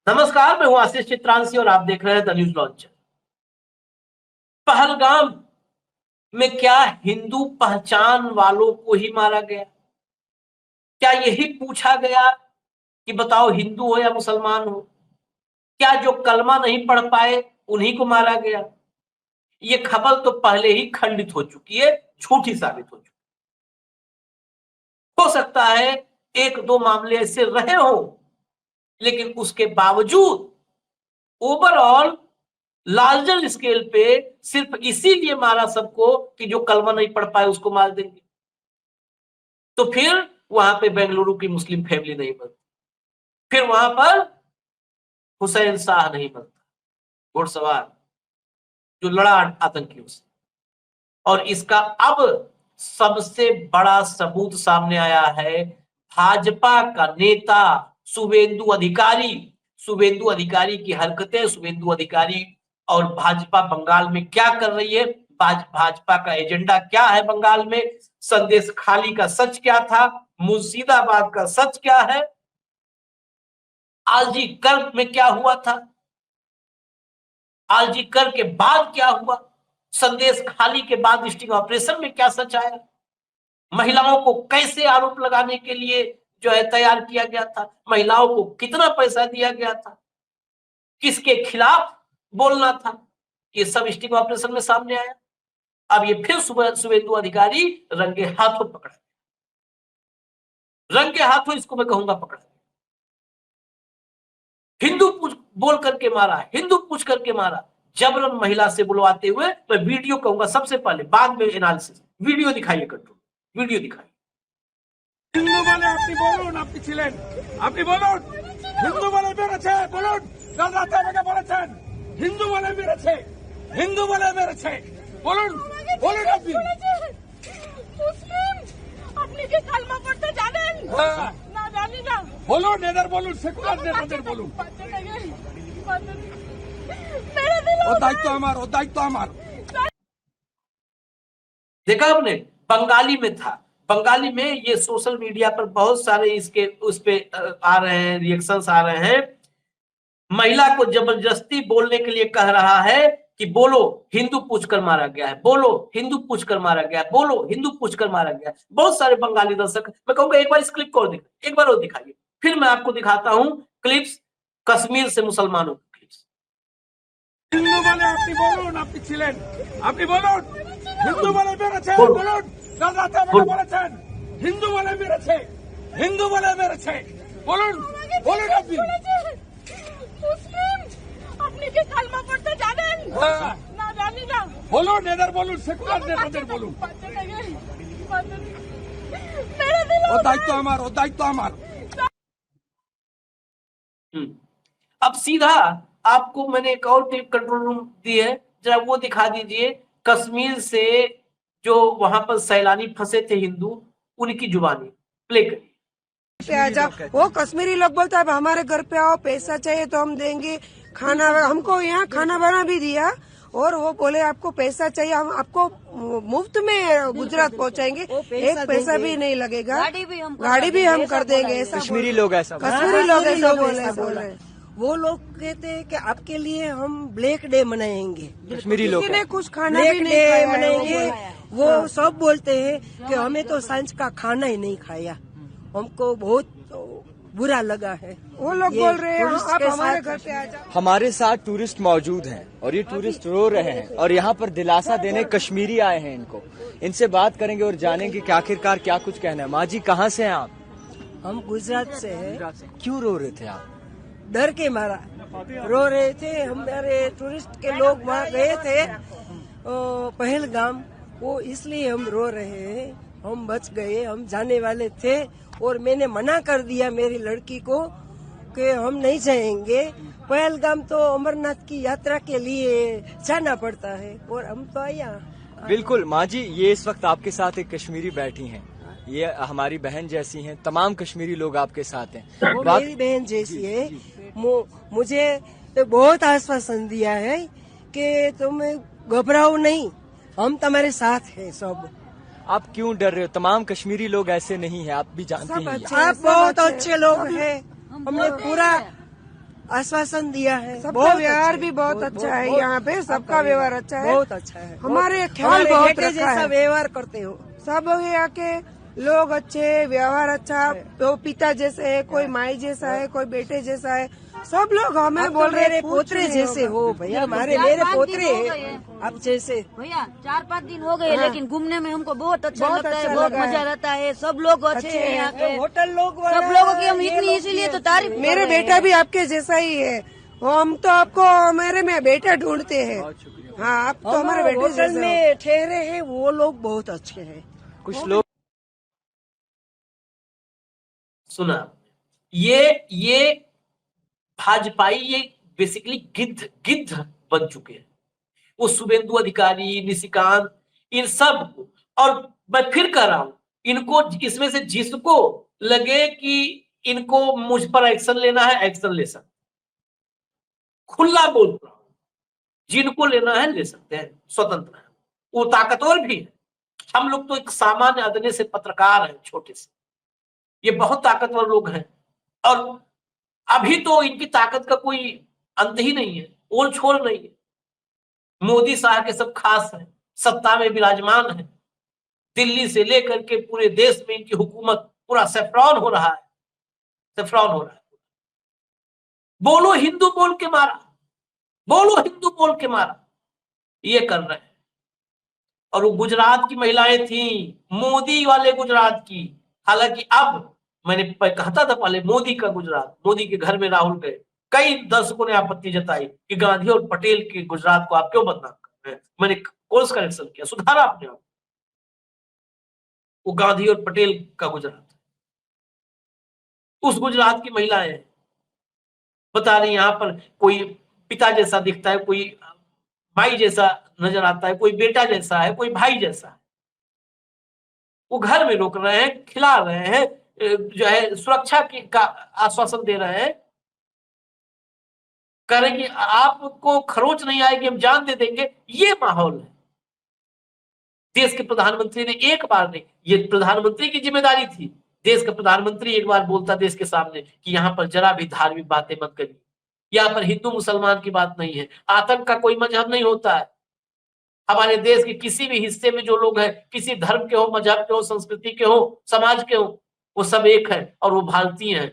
नमस्कार, मैं हूं आशीष चित्रांशी और आप देख रहे हैं द न्यूज लॉन्चर। पहलगाम में क्या हिंदू पहचान वालों को ही मारा गया? क्या यही पूछा गया कि बताओ हिंदू हो या मुसलमान हो? क्या जो कलमा नहीं पढ़ पाए उन्हीं को मारा गया? ये खबर तो पहले ही खंडित हो चुकी है, झूठी साबित हो चुकी हो सकता है एक दो मामले ऐसे रहे हो, लेकिन उसके बावजूद ओवरऑल लार्जर स्केल पे सिर्फ इसीलिए मारा सबको कि जो कलमा नहीं पढ़ पाए उसको मार देंगे। तो फिर वहां पे बेंगलुरु की मुस्लिम फैमिली नहीं बनती, फिर वहां पर हुसैन शाह नहीं बनता घुड़सवार जो लड़ा आतंकियों से। और इसका अब सबसे बड़ा सबूत सामने आया है। भाजपा का नेता शुभेंदु अधिकारी की हरकतें, शुभेंदु अधिकारी और भाजपा बंगाल में क्या कर रही है, भाजपा का एजेंडा क्या है बंगाल में, संदेश खाली का सच क्या था, मुर्शिदाबाद का सच क्या है, आलजी कर में क्या हुआ था, आलजी कर के बाद क्या हुआ, संदेश खाली के बाद स्टिंग ऑपरेशन में क्या सच आया, महिलाओं को कैसे आरोप लगाने के लिए जो है तैयार किया गया था, महिलाओं को कितना पैसा दिया गया था, किसके खिलाफ बोलना था, ये सब स्टिंग ऑपरेशन में सामने आया। अब ये फिर शुभेंदु अधिकारी रंगे हाथों पकड़ा, रंगे हाथों इसको मैं कहूंगा पकड़ा। हिंदू पूछ बोल करके मारा, हिंदू पूछ करके मारा, जबरन महिला से बुलवाते हुए। मैं वीडियो कहूंगा सबसे पहले, बाद में एनालिसिस। वीडियो दिखाइए, कंट्रोल वीडियो दिखाइए। হিন্দু বলে আপনি বলুন, আপনি ছিলেন, আপনি বলুন হিন্দু বলে মেরেছে, বলুন কাল রাতে আমাকে বলেছেন হিন্দু বলে মেরেছে, হিন্দু বলে মেরেছে, বলুন বলুন আপনি মুসলিম। আপনি কি কালমা পড়তে জানেন? না জানি না। বলুন, এদের বলুন, সেকুলার নেতাদের বলুন। মেরে দিল। ও দায়িত্ব আমার, ও দায়িত্ব আমার। देखा आपने, बंगाली में था। बंगाली में ये सोशल मीडिया पर बहुत सारे इसके उस पे आ रहे हैं, रिएक्शंस आ रहे हैं। महिला को जबरदस्ती बोलने के लिए कह रहा है कि बोलो हिंदू पूछकर मारा गया है, बोलो हिंदू पूछकर मारा गया है, बोलो हिंदू पूछकर मारा गया है। बहुत सारे बंगाली दर्शक, मैं कहूंगा एक बार इस क्लिप को और दिखाइए, एक बार और दिखाइए, फिर मैं आपको दिखाता हूं क्लिप्स कश्मीर से मुसलमानों की क्लिप्स। হিন্দু বলে আপনি বলুন, আপনি ছিলেন, আপনি বলুন হিন্দু বলে মেরেছে, বলুন কাল রাতে আমাকে বলেছেন হিন্দু বলে মেরেছে, হিন্দু বলে মেরেছে, বলুন বলুন আপনি মুসলিম। আপনি কি কালমা পড়তে জানেন? না জানি না। বলুন, এদের বলুন, সেকুলার নেতাদের বলুন। মেরে দিল। ও দায়িত্ব আমার, ও দায়িত্ব আমার। अब सीधा आपको मैंने एक और क्लिप कंट्रोल रूम दी है, जरा वो दिखा दीजिए। कश्मीर से जो वहां पर सैलानी फंसे थे हिंदू, उनकी जुबानी प्ले करिए। पे आ जाओ। वो कश्मीरी लोग बोलता है हमारे घर पे आओ, पैसा चाहिए तो हम देंगे, खाना, हमको यहाँ खाना बना भी दिया, और वो बोले आपको पैसा चाहिए हम आपको मुफ्त में गुजरात पहुँचाएंगे, एक पैसा भी नहीं लगेगा, गाड़ी भी हम कर देंगे। ऐसा कश्मीरी लोग ऐसा कश्मीरी लोग ऐसा बोले। वो लोग कहते हैं कि आपके लिए हम ब्लैक डे मनाएंगे, कश्मीरी लोग किसी ने कुछ खाना भी ब्लैक नहीं डे खाया है, मनाएंगे। वो सब बोलते हैं कि हमें तो सांझ का खाना ही नहीं खाया, हमको बहुत बुरा लगा है। वो लोग ये बोल रहे हैं टूरिस्ट आप के हमारे साथ घर पे आ जाओ। हमारे साथ टूरिस्ट मौजूद हैं और ये टूरिस्ट रो रहे हैं और यहाँ पर दिलासा देने कश्मीरी आए हैं। इनको इनसे बात करेंगे और जानेंगे कि आखिरकार क्या कुछ कहना है। माँ जी, कहाँ से हैं आप? हम गुजरात से हैं। क्यों रो रहे थे आप? डर के मारा रो रहे थे। हमारे टूरिस्ट के लोग वहाँ गए थे पहलगाम, वो इसलिए हम रो रहे हैं। हम बच गए, हम जाने वाले थे और मैंने मना कर दिया मेरी लड़की को कि हम नहीं जाएंगे। पहलगाम तो अमरनाथ की यात्रा के लिए जाना पड़ता है और हम तो आया। बिल्कुल माँ जी, ये इस वक्त आपके साथ एक कश्मीरी बैठी हैं, ये हमारी बहन जैसी हैं। तमाम कश्मीरी लोग आपके साथ हैं। वो मेरी बहन जैसी है। मुझे बहुत आश्वासन दिया है कि तुम घबराओ नहीं, हम तुम्हारे साथ हैं सब। आप क्यों डर रहे हो? तमाम कश्मीरी लोग ऐसे नहीं हैं, आप भी जानते हैं। आप बहुत अच्छे लोग हैं। हमने पूरा आश्वासन दिया है। सबका व्यवहार भी बहुत अच्छा है, यहाँ पे सबका व्यवहार अच्छा है, बहुत अच्छा है। हमारे ख्याल हमारे बहुत बेटे रखा जैसा है। व्यवहार करते हो। सब यहाँ के लोग अच्छे, व्यवहार अच्छा, तो पिता जैसे है, कोई माई जैसा है, कोई बेटे जैसा है, सब लोग हमें आप बोल तो रहे मेरे कुछ पोतरे नहीं जैसे होगा। हो भैया, हमारे 4-5 मेरे दिन पोतरे हो गए हैं हैं। आप जैसे। भैया 4-5 दिन हो गए, हाँ। लेकिन घूमने में हमको बहुत अच्छा बहुत लगता है, अच्छा बहुत लगा मजा है। रहता है। सब लोग अच्छे अच्छे हैं हैं। यहाँ के, होटल लोग वाला, सब लोगों की हम ये इतनी लोग इसीलिए भी तो अच्छे तारीफ हैं। कर मेरे रहे बेटा हैं। भी आपके जैसा ही है, हम तो आपको मेरे में बेटा ढूंढते हैं। हाँ, आप तो हम हमारे बेटे होटल जैसे हो। में ठहरे हैं, वो लोग बहुत अच्छे हैं। कुछ लोग सुना, ये भाजपाई ये बेसिकली गिद्ध गिद्ध बन चुके हैं। वो शुभेंदु अधिकारी, निशिकांत, इन सब को, और मैं फिर कह रहा हूं, इनको इसमें से जिसको लगे कि इनको मुझ पर एक्शन लेना है, एक्शन ले सकते, खुला बोल रहा हूं, जिनको लेना है ले सकते हैं, स्वतंत्र है, वो ताकतवर भी है। हम लोग तो एक सामान्य अदने से पत्रकार हैं, छोटे से, ये बहुत ताकतवर लोग हैं, और अभी तो इनकी ताकत का कोई अंत ही नहीं है, ओल छोल नहीं है। मोदी साहब के सब खास हैं, सत्ता में विराजमान है, दिल्ली से लेकर के पूरे देश में इनकी हुकूमत, पूरा सेफ्रॉन हो रहा है, सेफ्रॉन हो रहा है। बोलो हिंदू बोल के मारा, बोलो हिंदू बोल के मारा, ये कर रहे हैं। और वो गुजरात की महिलाएं थी, मोदी वाले गुजरात की, हालांकि अब मैंने कहता था पहले, मोदी का गुजरात, मोदी के घर में राहुल गए, कई दर्शकों ने आपत्ति जताई कि गांधी और पटेल के गुजरात को आप क्यों बदनाम कर रहे हैं। मैंने कोर्स करेक्शन किया, सुधारा आपने आप, वो गांधी और पटेल का गुजरात, उस गुजरात की महिलाएं बता रही, यहां पर कोई पिता जैसा दिखता है, कोई भाई जैसा नजर आता है, कोई बेटा जैसा है, कोई भाई जैसा है। वो घर में रोक रहे हैं, खिला रहे हैं, जो है सुरक्षा का आश्वासन दे रहे हैं, कह रहे हैं कि आपको खरोच नहीं आएगी, हम जान दे देंगे। ये माहौल है। देश के प्रधानमंत्री ने एक बार नहीं, ये प्रधानमंत्री की जिम्मेदारी थी, देश का प्रधानमंत्री एक बार बोलता देश के सामने कि यहाँ पर जरा भी धार्मिक बातें मत करिए, यहाँ पर हिंदू मुसलमान की बात नहीं है, आतंक का कोई मजहब नहीं होता है। हमारे देश के किसी भी हिस्से में जो लोग हैं, किसी धर्म के हो, मजहब के हो, संस्कृति के हो, समाज के हो, वो सब एक है और वो भारतीय हैं।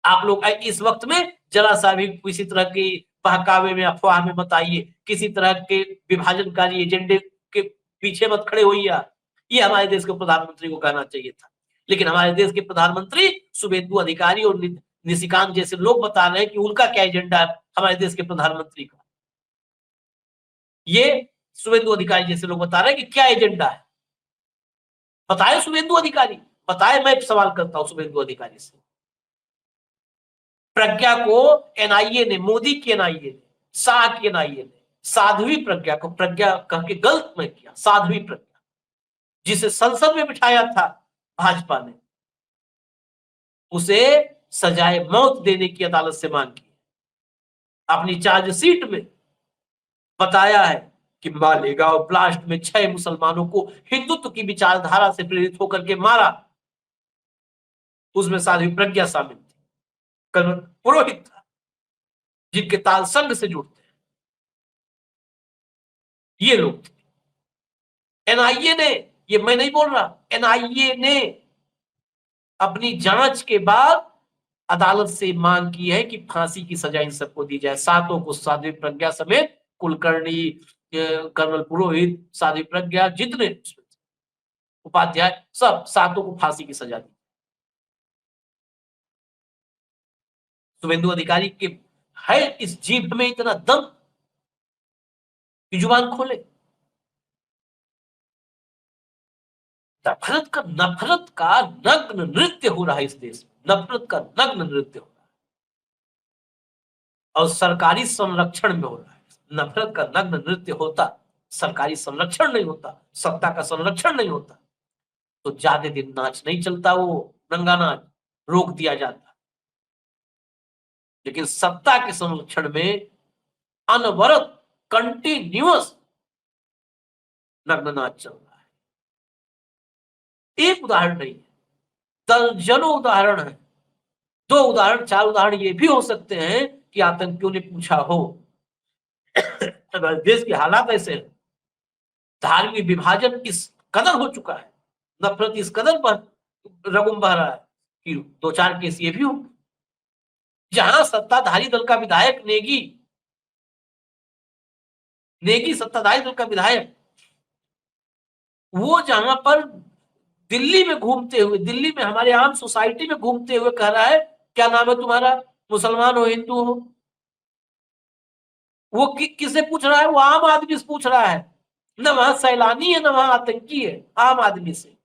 आप लोग इस वक्त में जरा सा भी किसी तरह की बहकावे में, अफवाह में मत आइए, किसी तरह के विभाजनकारी एजेंडे के पीछे मत खड़े होइए। ये हमारे देश के प्रधानमंत्री को कहना चाहिए था, लेकिन हमारे देश के प्रधानमंत्री शुभेंदु अधिकारी और निशिकांत जैसे लोग बता रहे हैं कि उनका क्या एजेंडा है हमारे देश के प्रधानमंत्री का। ये शुभेंदु अधिकारी जैसे लोग बता रहे हैं कि क्या एजेंडा है, बताए शुभेंदु अधिकारी, बताए। मैं सवाल करता हूं शुभेंदु अधिकारी से, प्रज्ञा को एनआईए ने, मोदी की एनआईए ने, शाह की एनआईए ने साध्वी प्रज्ञा को, प्रज्ञा कह के गलत में किया, साध्वी प्रज्ञा जिसे संसद में बिठाया था भाजपा ने, उसे सजाए मौत देने की अदालत से मांग की। अपनी चार्जशीट में बताया है कि मालेगांव ब्लास्ट में 6 मुसलमानों को हिंदुत्व की विचारधारा से प्रेरित होकर के मारा, उसमें साध्वी प्रज्ञा शामिल थी, कर्नल पुरोहित था, जिनके ताल संघ से जुड़ते हैं, ये लोग थे। एनआईए ने, ये मैं नहीं बोल रहा, एनआईए ने अपनी जांच के बाद अदालत से मांग की है कि फांसी की सजा इन सबको दी जाए, सातों को, साध्वी प्रज्ञा समेत, कुलकर्णी, कर्नल पुरोहित, साध्वी प्रज्ञा, जितने उपाध्याय, सब सातों को फांसी की सजा दी। शुभेंदु अधिकारी के है इस जीभ में इतना दम कि जुबान खोले। नफरत का नग्न नृत्य हो रहा है इस देश में, नफरत का नग्न नृत्य हो रहा है, और सरकारी संरक्षण में हो रहा है। नफरत का नग्न नृत्य होता, सरकारी संरक्षण नहीं होता, सत्ता का संरक्षण नहीं होता, तो ज्यादा दिन नाच नहीं चलता, वो नंगा नाच रोक दिया जाता। लेकिन सत्ता के संरक्षण में अनवरत, कंटिन्यूअस नग्न नाच चल रहा है। एक उदाहरण नहीं है, दर्जनों उदाहरण है। दो उदाहरण, चार उदाहरण ये भी हो सकते हैं कि आतंकियों ने पूछा हो। देश के हालात ऐसे हैं, धार्मिक विभाजन इस कदर हो चुका है, नफरत इस कदर पर रगुम बह रहा है कि दो चार केस ये भी हो, जहां सत्ताधारी दल का विधायक नेगी सत्ताधारी दल का विधायक, वो जहां पर दिल्ली में घूमते हुए, दिल्ली में हमारे आम सोसाइटी में घूमते हुए कह रहा है, क्या नाम है तुम्हारा, मुसलमान हो हिंदू हो, वो किससे पूछ रहा है, वो आम आदमी से पूछ रहा है, न वहां सैलानी है न वहां आतंकी है, आम आदमी से।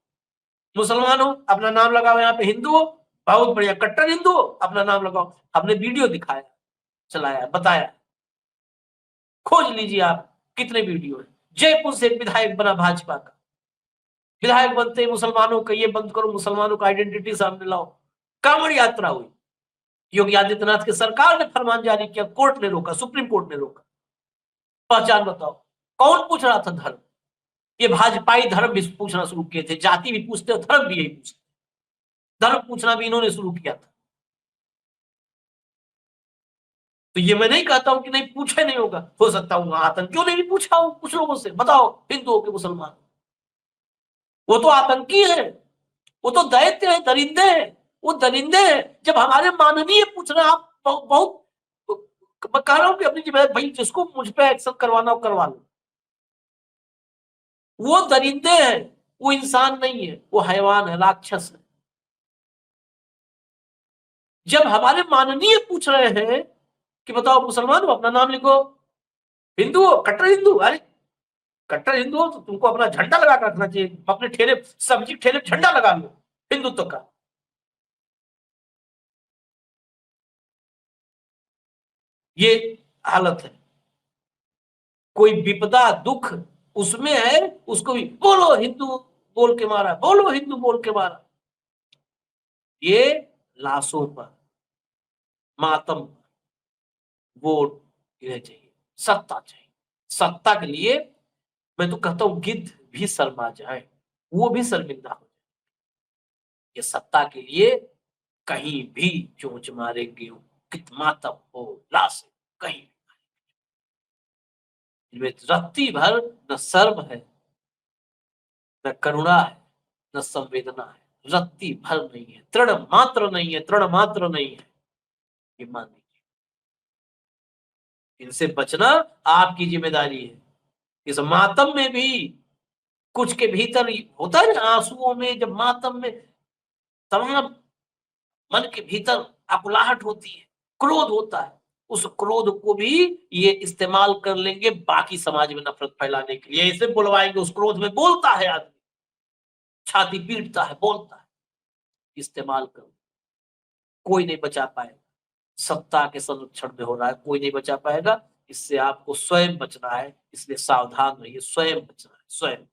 मुसलमान हो अपना नाम लगाओ, यहाँ पे हिंदू हो बहुत बढ़िया, कट्टर हिंदू हो अपना नाम लगाओ। हमने वीडियो दिखाया, चलाया, बताया, खोज लीजिए आप कितने वीडियो है। जयपुर से एक विधायक बना भाजपा का, विधायक बनते मुसलमानों का ये बंद करो, मुसलमानों का आइडेंटिटी सामने लाओ। कांवड़ यात्रा हुई, योगी आदित्यनाथ की सरकार ने फरमान जारी किया, कोर्ट ने रोका, सुप्रीम कोर्ट ने रोका। पहचान बताओ, कौन पूछ रहा था धर्म, ये भाजपाई धर्म भी पूछना शुरू किए थे, जाति भी पूछते और धर्म भी यही पूछते, धर्म पूछना भी इन्होंने शुरू किया था। तो ये मैं नहीं कहता हूं कि नहीं पूछे नहीं होगा, हो सकता हूं आतंकियों ने भी पूछा हो कुछ लोगों से, बताओ हिंदुओं के मुसलमान, वो तो आतंकी है, वो तो दैत्य है, दरिंदे हैं, वो दरिंदे हैं। जब हमारे माननीय पूछ रहे हैं, आप बहुत मैं कह रहा हूं कि अपनी जिम्मेदारी, भाई जिसको मुझ पे एक्शन करवाना हो करवा लो, वो दरिंदे हैं, वो इंसान नहीं है, वो हैवान है, राक्षस है। जब हमारे माननीय पूछ रहे हैं कि बताओ मुसलमान हो अपना नाम लिखो, हिंदू हो, कट्टर हिंदू, अरे कट्टर हिंदू हो तो तुमको अपना झंडा लगा कर रखना चाहिए, अपने ठेले सब्जी ठेले झंडा लगा लो हिंदुत्व का। ये हालत है, कोई विपदा दुख उसमें है, उसको भी बोलो हिंदू बोल के मारा, बोलो हिंदू बोल के मारा। ये लाशों पर, मातम पर, वोट इन्हें चाहिए, सत्ता चाहिए। सत्ता के लिए मैं तो कहता हूं गिद्ध भी शर्मा जाए, वो भी शर्मिंदा हो जाए। ये सत्ता के लिए कहीं भी चोंच मारेंगे, कित मातम हो, लाश कहीं, इनमें रत्ती भर न शर्म है, न करुणा है, न संवेदना है, रत्ती भर नहीं है, तृण मात्र नहीं है, तृण मात्र नहीं है। ये मान लीजिए, इनसे बचना आपकी जिम्मेदारी है। इस मातम में भी कुछ के भीतर होता है ना, आंसुओं में, जब मातम में तमाम मन के भीतर आकुलाहट होती है, क्रोध होता है, उस क्रोध को भी ये इस्तेमाल कर लेंगे बाकी समाज में नफरत फैलाने के लिए। इसे बुलवाएंगे, उस क्रोध में बोलता है आदमी, छाती पीटता है, बोलता है, इस्तेमाल करो, कोई नहीं बचा पाएगा। सत्ता के संरक्षण में हो रहा है, कोई नहीं बचा पाएगा। इससे आपको स्वयं बचना है, इसलिए सावधान रहिए, स्वयं बचना है, स्वयं।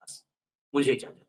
बस मुझे इजाजत।